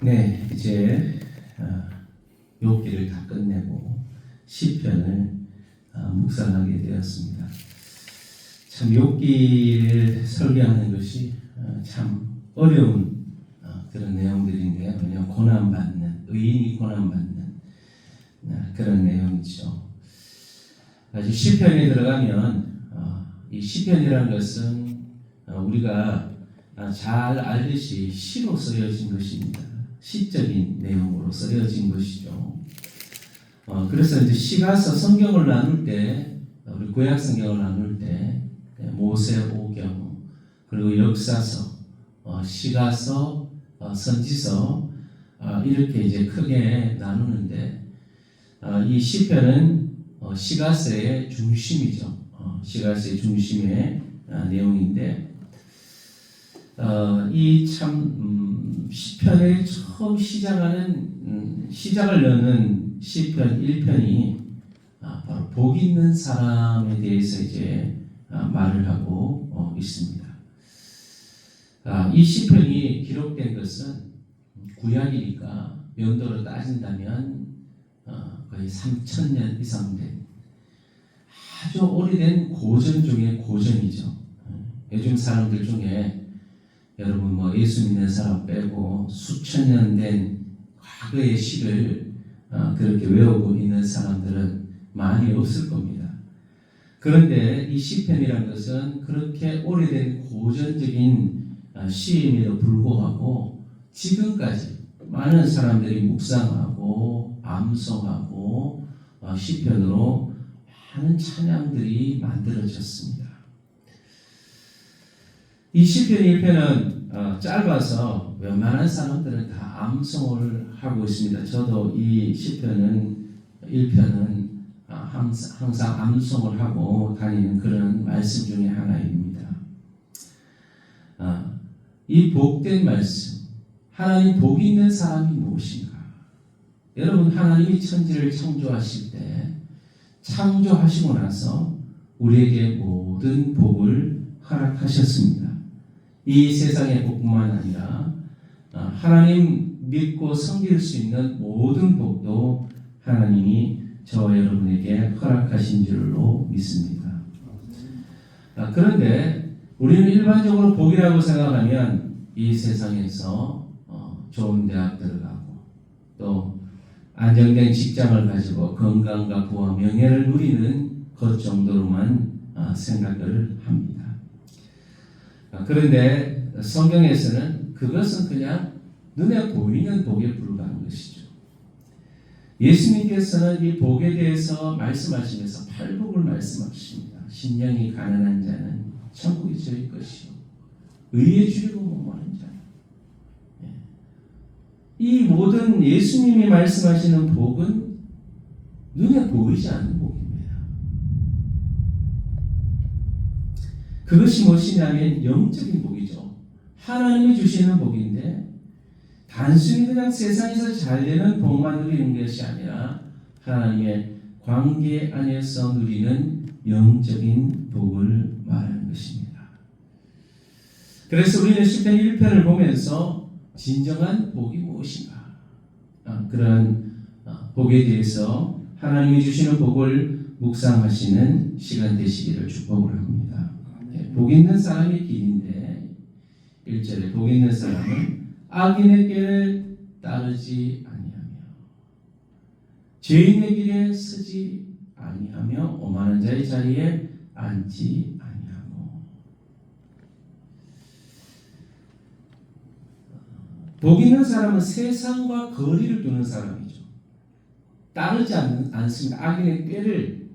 네, 이제 욥기를 다 끝내고 시편을 묵상하게 되었습니다. 참 욥기를 설계하는 것이 참 어려운 그런 내용들인데요. 그냥 고난받는, 의인이 고난받는 그런 내용이죠. 아주 시편에 들어가면 이 시편이라는 것은 우리가 잘 알듯이 시로 쓰여진 것입니다. 시적인 내용으로 쓰여진 것이죠. 그래서 이제 시가서 성경을 나눌 때, 우리 구약 성경을 나눌 때 모세오경, 그리고 역사서, 시가서, 선지서 이렇게 이제 크게 나누는데 이 시편은 시가서의 중심이죠. 시가서의 중심의 내용인데 이 참 시편의 처음 시작을 여는 시편 1편이 바로 복 있는 사람에 대해서 이제 말을 하고 있습니다. 이 시편이 기록된 것은 구약이니까 연도로 따진다면 거의 3000년 이상 된 아주 오래된 고전 중에 고전이죠. 요즘 사람들 중에 여러분 예수 믿는 사람 빼고 수천 년 된 과거의 시를 그렇게 외우고 있는 사람들은 많이 없을 겁니다. 그런데 이 시편이라는 것은 그렇게 오래된 고전적인 시임에도 불구하고 지금까지 많은 사람들이 묵상하고 암송하고 시편으로 많은 찬양들이 만들어졌습니다. 이 시편 1편은 짧아서 웬만한 사람들은 다 암송을 하고 있습니다. 저도 이 시편 1편은 항상 암송을 하고 다니는 그런 말씀 중에 하나입니다. 이 복된 말씀, 하나님 복 있는 사람이 무엇인가? 여러분, 하나님이 천지를 창조하실 때 창조하시고 나서 우리에게 모든 복을 허락하셨습니다. 이 세상의 복뿐만 아니라 하나님 믿고 섬길 수 있는 모든 복도 하나님이 저와 여러분에게 허락하신 줄로 믿습니다. 그런데 우리는 일반적으로 복이라고 생각하면 이 세상에서 좋은 대학 들어가고 또 안정된 직장을 가지고 건강과 부와 명예를 누리는 것 정도로만 생각을 합니다. 그런데 성경에서는 그것은 그냥 눈에 보이는 복에 불과한 것이죠. 예수님께서는 이 복에 대해서 말씀하시면서 팔복을 말씀하십니다. 심령이 가난한 자는 천국이 저희 것이요 의에 주려고 목마른 자. 이 모든 예수님이 말씀하시는 복은 눈에 보이지 않는 복입니다. 그것이 무엇이냐면 영적인 복이죠. 하나님이 주시는 복인데 단순히 그냥 세상에서 잘 되는 복만 누리는 것이 아니라 하나님의 관계 안에서 누리는 영적인 복을 말하는 것입니다. 그래서 우리는 시편 1편을 보면서 진정한 복이 무엇인가? 그런 복에 대해서 하나님이 주시는 복을 묵상하시는 시간 되시기를 축복을 합니다. 복 있는 사람의 길인데 1절에 복 있는 사람은 악인의 길을 따르지 아니하며 죄인의 길에 서지 아니하며 오만한 자의 자리에 앉지 아니하고. 복 있는 사람은 세상과 거리를 두는 사람이죠. 따르지 않습니다. 악인의 꾀를,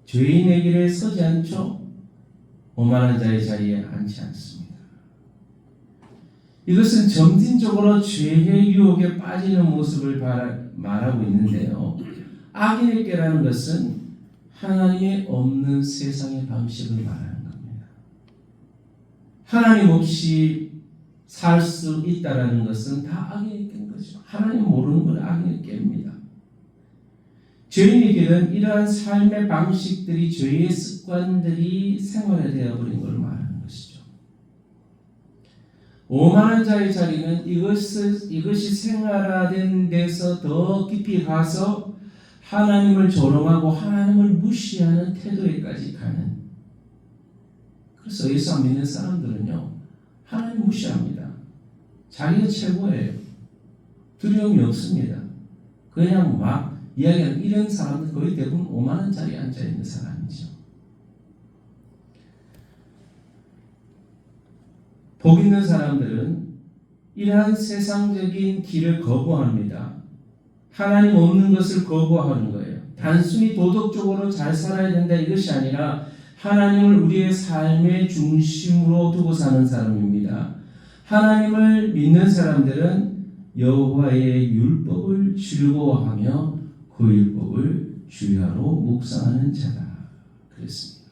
죄인의 길에 서지 않죠. 오만한 자의 자리에 앉지 않습니다. 이것은 점진적으로 죄의 유혹에 빠지는 모습을 말하고 있는데요. 악인의 꾀라는 것은 하나님의 없는 세상의 방식을 말하는 겁니다. 하나님 없이 살 수 있다라는 것은 다 악인의 꾀인 거죠. 하나님 모르는 건 악인의 꾀입니다. 죄인의 길은 이러한 삶의 방식들이 죄의 습관들이 생활화되어 버린 걸 말하는 것이죠. 오만한 자의 자리는 이것이 생활화된 데서 더 깊이 가서 하나님을 조롱하고 하나님을 무시하는 태도에까지 가는. 그래서 예수 안 믿는 사람들은요, 하나님 무시합니다. 자기가 최고예요. 두려움이 없습니다. 그냥 막 이야기하는 이런 사람들 거의 대부분 오만한 자리에 앉아 있는 사람이죠. 복 있는 사람들은 이러한 세상적인 길을 거부합니다. 하나님 없는 것을 거부하는 거예요. 단순히 도덕적으로 잘 살아야 된다 이것이 아니라 하나님을 우리의 삶의 중심으로 두고 사는 사람입니다. 하나님을 믿는 사람들은 여호와의 율법을 즐거워하며 그 율법을 주야로 묵상하는 자다. 그랬습니다.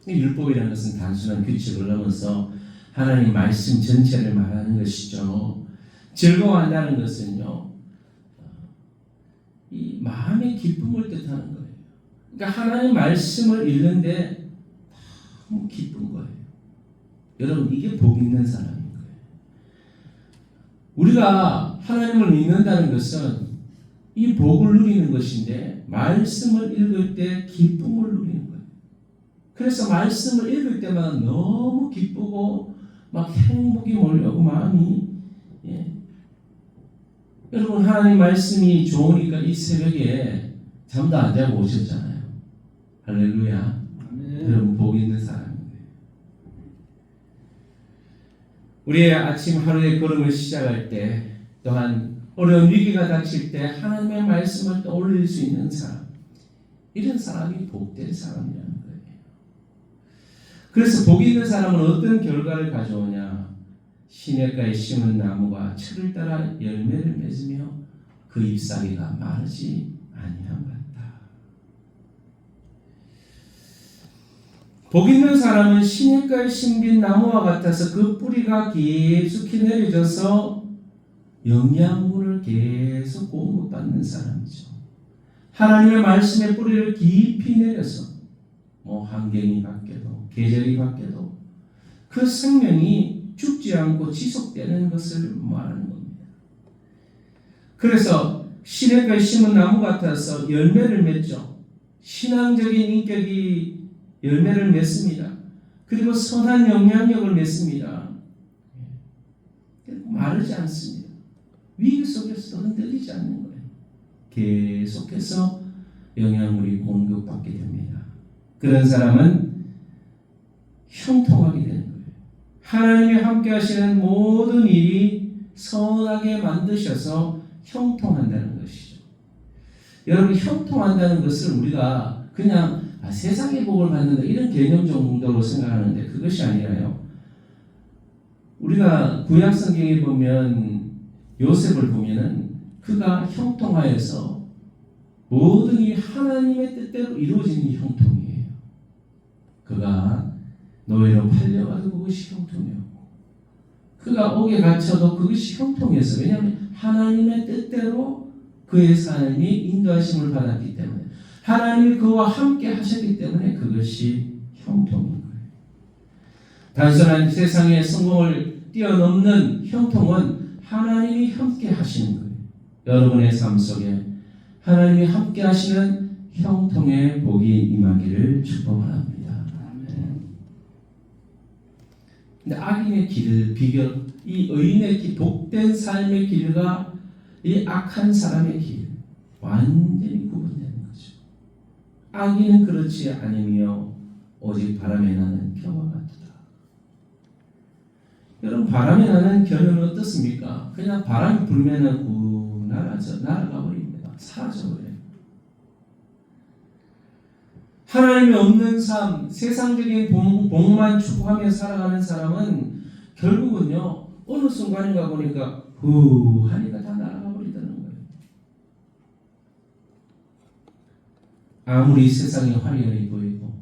이 율법이라는 것은 단순한 규칙을 넘어서 하나님 말씀 전체를 말하는 것이죠. 즐거워한다는 것은요, 이 마음의 기쁨을 뜻하는 거예요. 그러니까 하나님 말씀을 읽는데 너무 기쁜 거예요. 여러분, 이게 복 있는 사람인 거예요. 우리가 하나님을 믿는다는 것은 이 복을 누리는 것인데 말씀을 읽을 때 기쁨을 누리는 거예요. 그래서 말씀을 읽을 때마다 너무 기쁘고 막 행복이 몰려오고 마음이 여러분, 하나님 말씀이 좋으니까 이 새벽에 잠도 안 자고 오셨잖아요. 할렐루야. 여러분, 복 있는 사람입니다. 우리의 아침 하루의 걸음을 시작할 때, 또한 어려운 위기가 닥칠 때 하나님의 말씀을 떠올릴 수 있는 사람, 이런 사람이 복된 사람이라는 거예요. 그래서 복 있는 사람은 어떤 결과를 가져오냐? 시냇가에 심은 나무가 철을 따라 열매를 맺으며 그 잎사귀가 마르지 아니함 같다. 복 있는 사람은 시냇가에 심긴 나무와 같아서 그 뿌리가 깊숙이 내려져서 영양분을 계속 공급받는 사람이죠. 하나님의 말씀의 뿌리를 깊이 내려서 환경이 바뀌어도 계절이 바뀌어도 그 생명이 죽지 않고 지속되는 것을 말하는 겁니다. 그래서 시냇가에 심은 나무 같아서 열매를 맺죠. 신앙적인 인격이 열매를 맺습니다. 그리고 선한 영향력을 맺습니다. 마르지 않습니다. 위기 속에서도 흔들리지 않는 거예요. 계속해서 영양물이 공급받게 됩니다. 그런 사람은 형통하게 되는 거예요. 하나님이 함께 하시는 모든 일이 선하게 만드셔서 형통한다는 것이죠. 여러분, 형통한다는 것을 우리가 그냥 세상의 복을 받는다 이런 개념 정도로 생각하는데 그것이 아니라요. 우리가 구약 성경에 보면 요셉을 보면은 그가 형통하여서 모든 일이 하나님의 뜻대로 이루어지는 형통이에요. 그가 노예로 팔려가도 그것이 형통이었고, 그가 옥에 갇혀도 그것이 형통이었어요. 왜냐하면 하나님의 뜻대로 그의 삶이 인도하심을 받았기 때문에, 하나님이 그와 함께 하셨기 때문에 그것이 형통인 거예요. 단순한 세상의 성공을 뛰어넘는 형통은 하나님이 함께 하시는 거예요. 여러분의 삶 속에 하나님이 함께 하시는 형통의 복이 임하기를 축복합니다. 근데 악인의 길을 비교, 이 의인의 길, 복된 삶의 길과 이 악한 사람의 길 완전히 구분되는 거죠. 악인은 그렇지 않으며 오직 바람에 나는 겨와 같다. 여러분, 바람에 나는 겨는 어떻습니까? 그냥 바람이 불면은 날아가 버립니다. 사라져 버려요. 하나님이 없는 삶, 세상적인 복만 추구하며 살아가는 사람은 결국은요, 어느 순간인가 보니까 하니까 다 날아가 버리다는 거예요. 아무리 세상이 화려해 보이고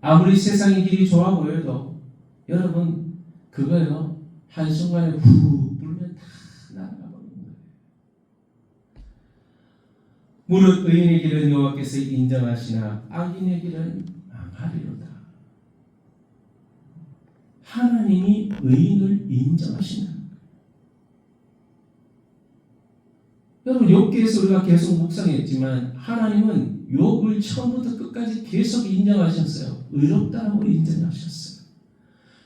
아무리 세상의 길이 좋아 보여도 여러분, 그거요, 한순간에 불면 다 날아가 버리는 거예요. 무릇 의인의 길은 여호와께서 인정하시나 악인의 길은 망하리로다. 하나님이 의인을 인정하신다는 거예요. 여러분 욥기에서 우리가 계속 묵상했지만 하나님은 욥을 처음부터 끝까지 계속 인정하셨어요. 의롭다라고 인정하셨어요.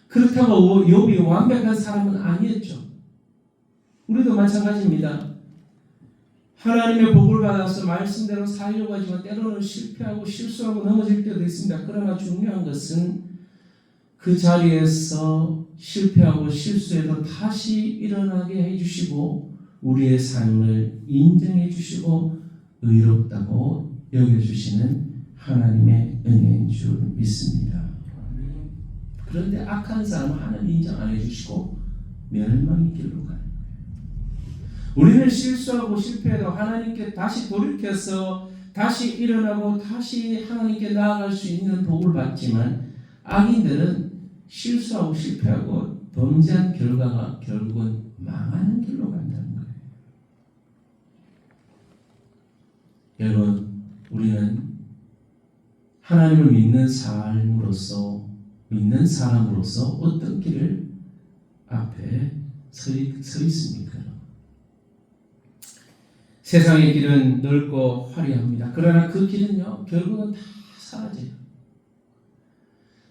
그렇다고 욥이 완벽한 사람은 아니었죠. 우리도 마찬가지입니다. 하나님의 복을 받아서 말씀대로 살려고 하지만 때로는 실패하고 실수하고 넘어질 때도 있습니다. 그러나 중요한 것은 그 자리에서 실패하고 실수해도 다시 일어나게 해주시고 우리의 삶을 인정해 주시고 의롭다고 여겨주시는 하나님의 은혜인 줄 믿습니다. 그런데 악한 사람은 하나님 인정 안 해주시고 멸망의 길로 가는 거예요. 우리는 실수하고 실패해도 하나님께 다시 돌이켜서 다시 일어나고 다시 하나님께 나아갈 수 있는 복을 받지만 악인들은 실수하고 실패하고 범죄한 결과가 결국은 망하는 길로 간다는 거예요. 여러분, 우리는 하나님을 믿는 삶으로서, 믿는 사람으로서 어떤 길을 앞에 서 있습니까? 세상의 길은 넓고 화려합니다. 그러나 그 길은요, 결국은 다 사라져요.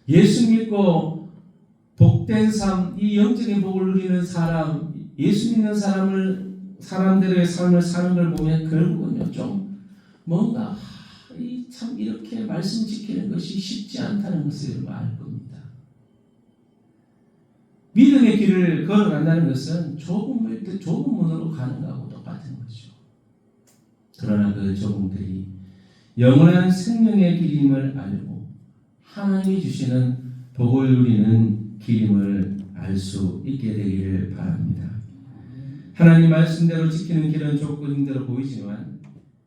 예수 믿고 복된 삶, 이 영적인 복을 누리는 사람, 예수 믿는 사람들의 삶을 사는 걸 보면 결국은요, 좀 뭔가 참 이렇게 말씀 지키는 것이 쉽지 않다는 것을 알 겁니다. 믿음의 길을 걸어간다는 것은 좁은 문으로 가는 것하고 똑같은 거죠. 그러나 그 좁은들이 영원한 생명의 길임을 알고 하나님이 주시는 복을 누리는 길임을 알 수 있게 되기를 바랍니다. 하나님 말씀대로 지키는 길은 좁고 힘들어 보이지만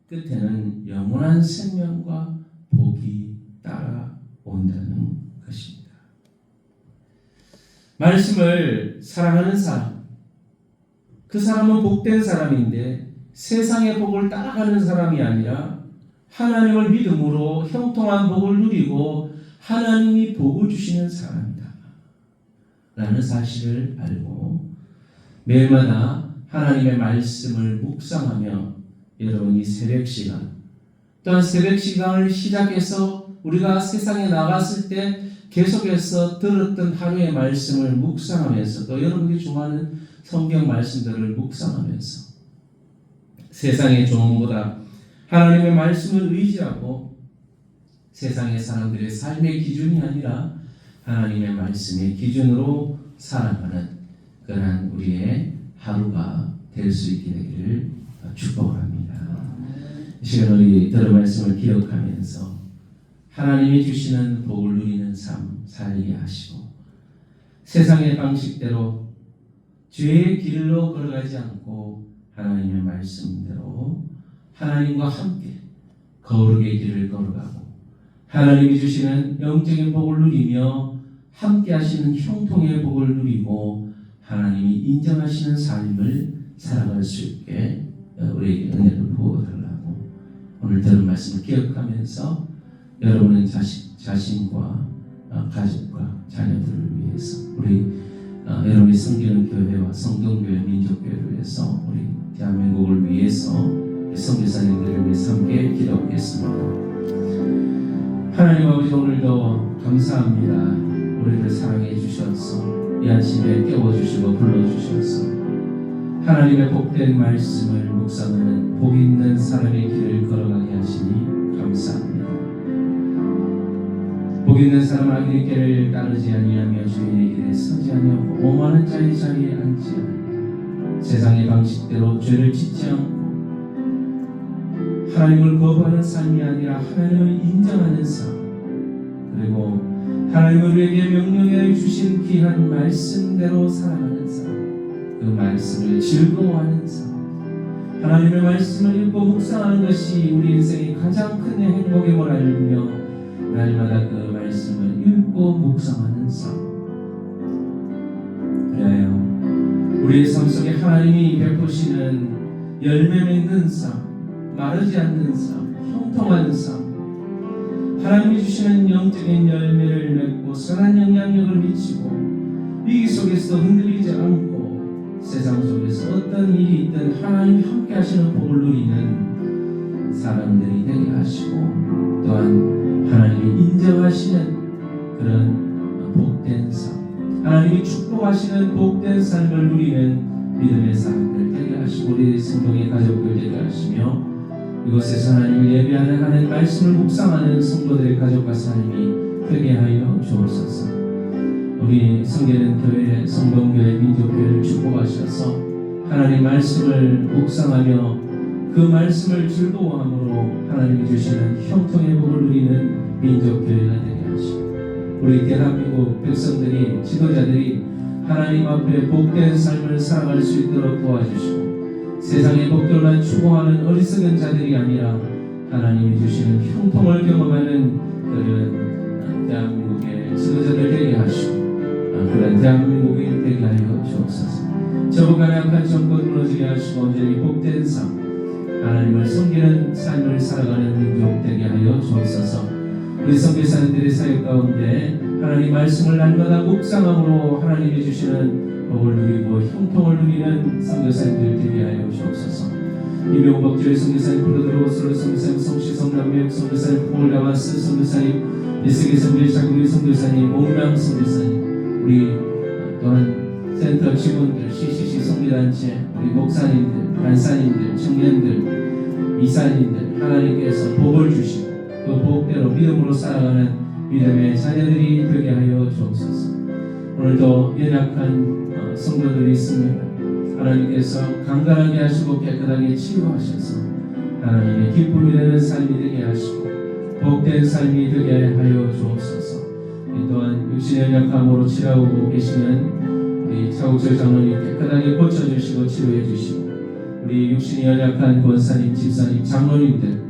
끝에는 영원한 생명과 복이 따라온다는 것입니다. 말씀을 사랑하는 사람, 그 사람은 복된 사람인데 세상의 복을 따라가는 사람이 아니라 하나님을 믿음으로 형통한 복을 누리고 하나님이 복을 주시는 사람이다 라는 사실을 알고 매일마다 하나님의 말씀을 묵상하며 여러분이 새벽시간 또한 새벽시간을 시작해서 우리가 세상에 나갔을 때 계속해서 들었던 하루의 말씀을 묵상하면서 또 여러분이 좋아하는 성경 말씀들을 묵상하면서 세상의 조언보다 하나님의 말씀을 의지하고 세상의 사람들의 삶의 기준이 아니라 하나님의 말씀의 기준으로 살아가는 그러한 우리의 하루가 될 수 있게 되기를 축복합니다. 이 시간 우리 들은 말씀을 기억하면서 하나님이 주시는 복을 누리는 삶 살게 하시고 세상의 방식대로 죄의 길로 걸어가지 않고 하나님의 말씀대로 하나님과 함께 거룩의 길을 걸어가고 하나님이 주시는 영적인 복을 누리며 함께 하시는 형통의 복을 누리고 하나님이 인정하시는 삶을 살아갈 수 있게 우리에게 은혜를 부어달라고 오늘 들은 말씀을 기억하면서 여러분의 자신과 가족과 자녀들을 위해서 우리 여러분이 섬기는 교회와 성동교회 민족교회를 위해서 우리 대한민국을 위해서 선교사님들을 위해서 함께 기도하겠습니다. 하나님 아버지 오늘도 감사합니다. 우리를 사랑해 주셔서 이 아침에 깨워주시고 불러주셔서 하나님의 복된 말씀을 묵상하는 복 있는 사람의 길을 걸어가게 하시니 감사합니다. 복 있는 사람 악인의 길을 따르지 아니하며 주인의 길에 서지 아니하고 오만한 자의 자리에 앉지 아니하며 세상의 방식대로 죄를 짓지 않고 하나님을 거부하는 삶이 아니라 하나님을 인정하는 삶 그리고 하나님을 우리에게 명령해 주신 귀한 말씀대로 살아가는 삶 그 말씀을 즐거워하는 삶 하나님의 말씀을 읽고 묵상하는 것이 우리 인생의 가장 큰 행복임을 알며 날마다 그 말씀을 읽고 묵상하는 삶 그래요 우리의 삶 속에 하나님이 베푸시는 열매 맺는 삶 마르지 않는 삶 형통한 삶 하나님이 주시는 영적인 열매를 맺고 선한 영향력을 미치고 위기 속에서도 흔들리지 않고 세상 속에서 어떤 일이 있든 하나님이 함께 하시는 복을 누리는 사람들이 되게 하시고, 또한 하나님이 인정하시는 그런 복된 삶, 하나님이 축복하시는 복된 삶을 누리는 믿음의 사람들 되게 하시고, 우리 성도의 가족들 되게 하시며, 이곳에서 하나님을 예배하는 하나님 말씀을 묵상하는 성도들의 가족과 삶이 되게 하여 주옵소서. 우리 성계는 교회, 성동교회, 민족교회를 축복하셔서 하나님 말씀을 묵상하며 그 말씀을 즐거워함으로 하나님이 주시는 형통의 복을 누리는 민족교회가 되게 하시고, 우리 대한민국 백성들이, 지도자들이 하나님 앞에 복된 삶을 살아갈 수 있도록 도와주시고, 세상의 복들만 추구하는 어리석은 자들이 아니라 하나님이 주시는 형통을 경험하는 그런 대한민국의 지도자들 되게 하시고, 그런 대한민국이 되게 하여 주옵소서. 저부간의 악한 정권 무너지게 하시고 온전히 복된 삶, 하나님을 섬기는 삶을 살아가는 민족 되게 하여 주옵소서. 우리 선교사님들의 사역 가운데 하나님 말씀을 날마다 묵상함으로 하나님이 주시는 복을 누리고 형통을 누리는 선교사님들 되게 하여 주옵소서. 이명박주의 선교사님, 프로드로 오스로 선교사님, 성시 성남매역 선교사님, 포울가마스 선교사님, 이세계 선교의 자국의 선교사님, 몽랑 선교사님, 우리 또한 센터 직원들, CCC 성교단체, 우리 목사님들, 간사님들, 청년들, 이사님들, 하나님께서 복을 주시고 그 복대로 믿음으로 살아가는 믿음의 자녀들이 되게 하여 주옵소서. 오늘도 연약한 성도들이 있습니다. 하나님께서 강건하게 하시고 깨끗하게 치유하셔서 하나님의 기쁨이 되는 삶이 되게 하시고 복된 삶이 되게 하여 주옵소서. 또한 육신의 연약함으로 치료하고 계시는 우리 차국철 장로님 깨끗하게 고쳐주시고 치료해주시고, 우리 육신이 연약한 권사님, 집사님, 장로님들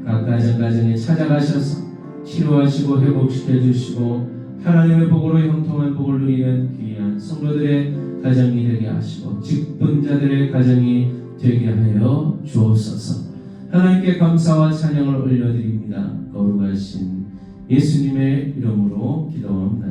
각 가정에 찾아가셔서 치료하시고 회복시켜주시고 하나님의 복으로 형통한 복을 누리는 귀한 성도들의 가정이 되게 하시고 직분자들의 가정이 되게 하여 주옵소서. 하나님께 감사와 찬양을 올려드립니다. 거룩하신 예수님의 이름으로 기도합니다.